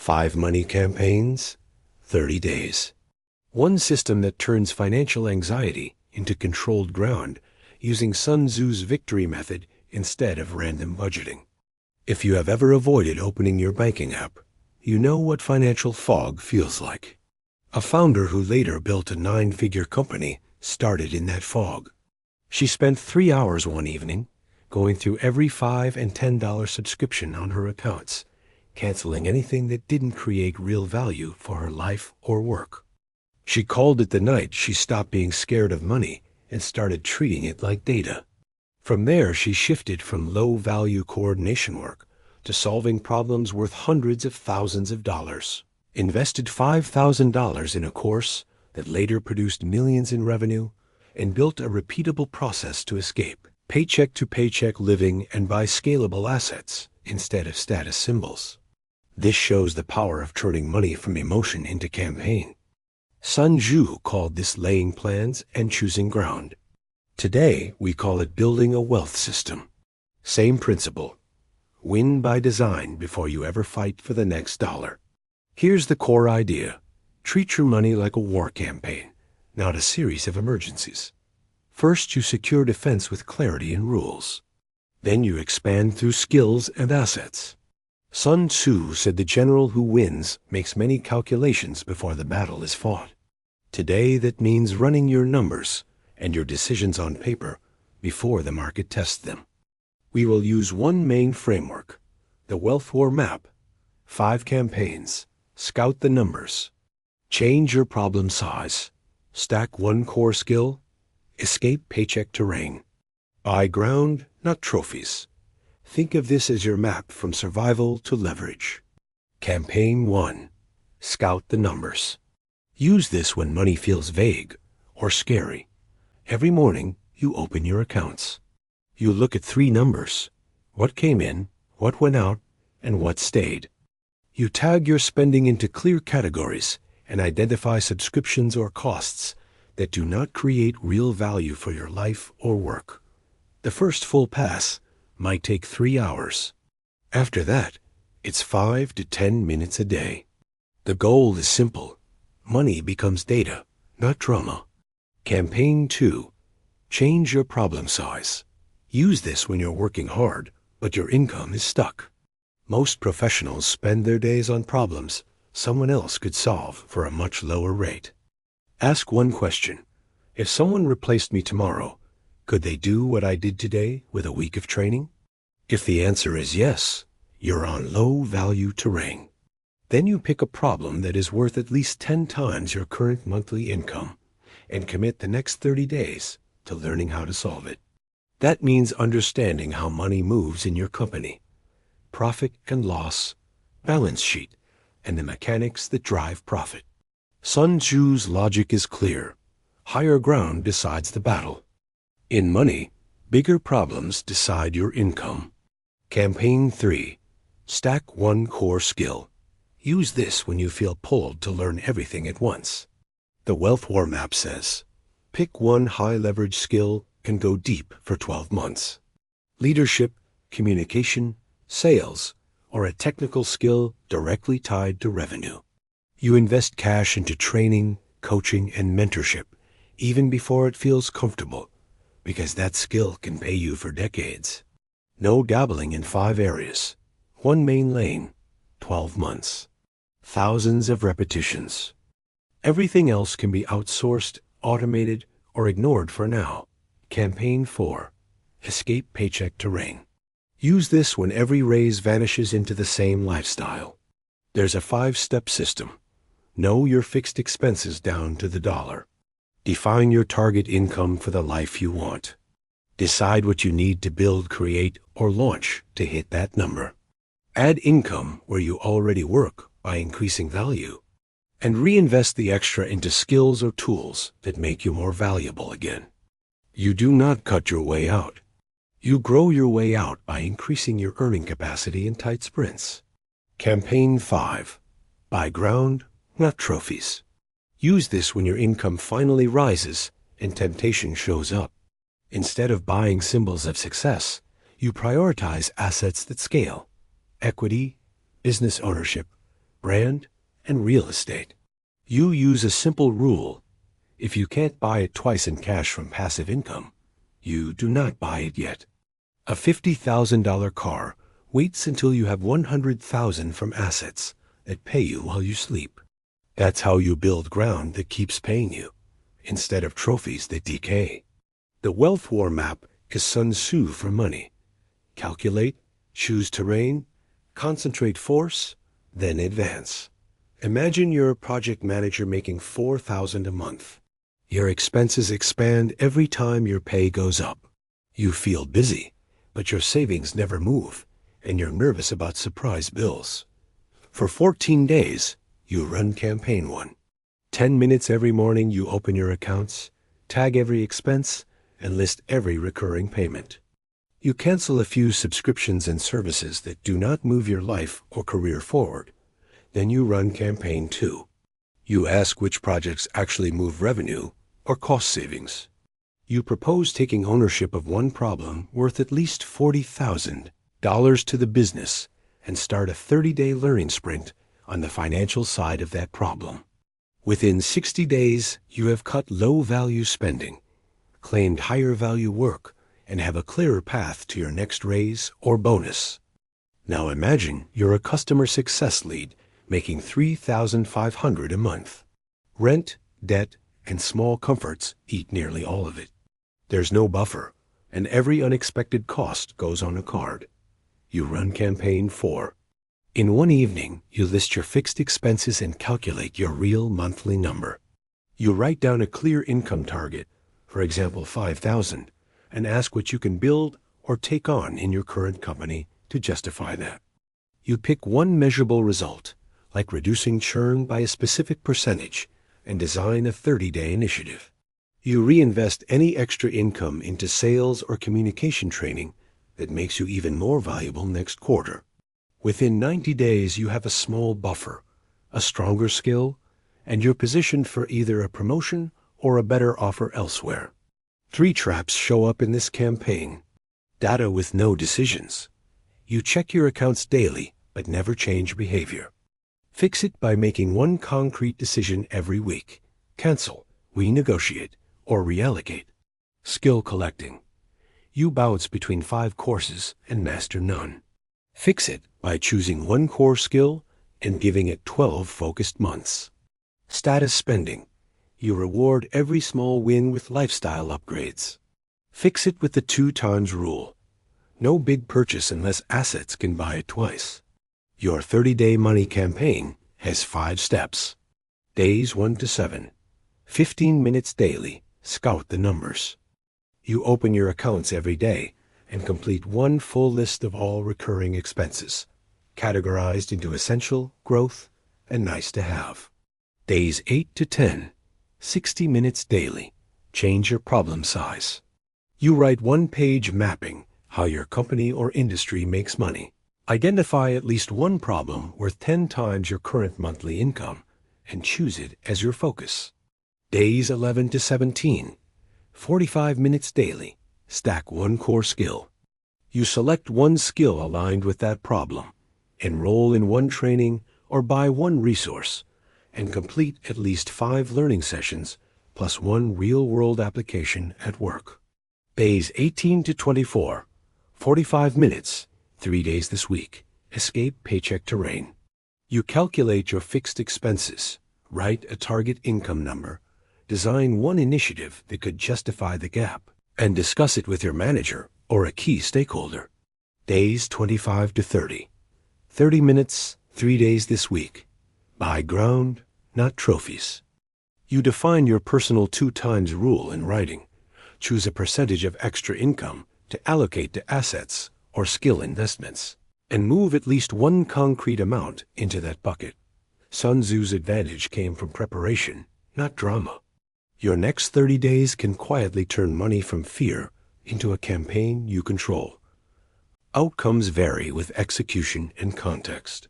5 money campaigns, 30 days. One system that turns financial anxiety into controlled ground using Sun Tzu's victory method instead of random budgeting. If you have ever avoided opening your banking app, you know what financial fog feels like. A founder who later built a 9-figure company started in that fog. She spent 3 hours one evening going through every $5 and $10 subscription on her accounts, canceling anything that didn't create real value for her life or work. She called it the night she stopped being scared of money and started treating it like data. From there, she shifted from low-value coordination work to solving problems worth hundreds of thousands of dollars, invested $5,000 in a course that later produced millions in revenue, and built a repeatable process to escape paycheck-to-paycheck living and buy scalable assets instead of status symbols. This shows the power of turning money from emotion into campaign. Sun Tzu called this laying plans and choosing ground. Today, we call it building a wealth system. Same principle. Win by design before you ever fight for the next dollar. Here's the core idea. Treat your money like a war campaign, not a series of emergencies. First, you secure defense with clarity and rules. Then you expand through skills and assets. Sun Tzu said the general who wins makes many calculations before the battle is fought. Today, that means running your numbers and your decisions on paper before the market tests them. We will use one main framework, the Wealth War Map, 5 campaigns, scout the numbers, change your problem size, stack one core skill, escape paycheck terrain, buy ground, not trophies. Think of this as your map from survival to leverage. Campaign 1. Scout the numbers. Use this when money feels vague or scary. Every morning, you open your accounts. You look at 3 numbers: what came in, what went out, and what stayed. You tag your spending into clear categories and identify subscriptions or costs that do not create real value for your life or work. The first full pass might take 3 hours. After that, it's 5 to 10 minutes a day. The goal is simple. Money becomes data, not drama. Campaign 2. Change your problem size. Use this when you're working hard, but your income is stuck. Most professionals spend their days on problems someone else could solve for a much lower rate. Ask one question. If someone replaced me tomorrow, could they do what I did today with a week of training? If the answer is yes, you're on low-value terrain. Then you pick a problem that is worth at least 10 times your current monthly income and commit the next 30 days to learning how to solve it. That means understanding how money moves in your company, profit and loss, balance sheet, and the mechanics that drive profit. Sun Tzu's logic is clear. Higher ground decides the battle. In money, bigger problems decide your income. Campaign 3. Stack one core skill. Use this when you feel pulled to learn everything at once. The Wealth War Map says, pick one high-leverage skill and go deep for 12 months. Leadership, communication, sales, or a technical skill directly tied to revenue. You invest cash into training, coaching, and mentorship even before it feels comfortable, because that skill can pay you for decades. No dabbling in 5 areas. One main lane, 12 months. Thousands of repetitions. Everything else can be outsourced, automated, or ignored for now. Campaign 4. Escape paycheck terrain. Use this when every raise vanishes into the same lifestyle. There's a 5-step system. Know your fixed expenses down to the dollar. Define your target income for the life you want. Decide what you need to build, create, or launch to hit that number. Add income where you already work by increasing value. And reinvest the extra into skills or tools that make you more valuable again. You do not cut your way out. You grow your way out by increasing your earning capacity in tight sprints. Campaign 5. Buy ground, not trophies. Use this when your income finally rises and temptation shows up. Instead of buying symbols of success, you prioritize assets that scale: equity, business ownership, brand, and real estate. You use a simple rule. If you can't buy it twice in cash from passive income, you do not buy it yet. A $50,000 car waits until you have $100,000 from assets that pay you while you sleep. That's how you build ground that keeps paying you, instead of trophies that decay. The wealth war map is Sun Tzu for money. Calculate, choose terrain, concentrate force, then advance. Imagine you're a project manager making $4,000 a month. Your expenses expand every time your pay goes up. You feel busy, but your savings never move, and you're nervous about surprise bills. For 14 days, you run campaign 1. 10 minutes every morning you open your accounts, tag every expense, and list every recurring payment. You cancel a few subscriptions and services that do not move your life or career forward. Then you run campaign 2. You ask which projects actually move revenue or cost savings. You propose taking ownership of one problem worth at least $40,000 to the business and start a 30-day learning sprint on the financial side of that problem. Within 60 days, you have cut low-value spending, claimed higher-value work, and have a clearer path to your next raise or bonus. Now imagine you're a customer success lead making $3,500 a month. Rent, debt, and small comforts eat nearly all of it. There's no buffer, and every unexpected cost goes on a card. You run campaign 4. In one evening, you list your fixed expenses and calculate your real monthly number. You write down a clear income target, for example $5,000, and ask what you can build or take on in your current company to justify that. You pick one measurable result, like reducing churn by a specific percentage, and design a 30-day initiative. You reinvest any extra income into sales or communication training that makes you even more valuable next quarter. Within 90 days, you have a small buffer, a stronger skill, and you're positioned for either a promotion or a better offer elsewhere. 3 traps show up in this campaign. Data with no decisions. You check your accounts daily, but never change behavior. Fix it by making one concrete decision every week. Cancel, renegotiate, or reallocate. Skill collecting. You bounce between 5 courses and master none. Fix it by choosing one core skill and giving it 12 focused months. Status spending. You reward every small win with lifestyle upgrades. Fix it with the 2 times rule. No big purchase unless assets can buy it twice. Your 30-day money campaign has 5 steps. Days 1 to 7. 15 minutes daily. Scout the numbers. You open your accounts every day and complete one full list of all recurring expenses, categorized into essential, growth, and nice to have. Days 8 to 10. 60 minutes daily. Change your problem size. You write one-page mapping how your company or industry makes money. Identify at least one problem worth 10 times your current monthly income and choose it as your focus. Days 11 to 17. 45 minutes daily. Stack one core skill. You select one skill aligned with that problem, enroll in one training or buy one resource, and complete at least 5 learning sessions plus one real-world application at work. Days 18 to 24. 45 minutes. 3 days this week. Escape Paycheck Terrain. You calculate your fixed expenses, write a target income number, design one initiative that could justify the gap, and discuss it with your manager or a key stakeholder. Days 25 to 30. 30 minutes, 3 days this week. Buy ground, not trophies. You define your personal 2 times rule in writing. Choose a percentage of extra income to allocate to assets or skill investments, and move at least one concrete amount into that bucket. Sun Tzu's advantage came from preparation, not drama. Your next 30 days can quietly turn money from fear into a campaign you control. Outcomes vary with execution and context.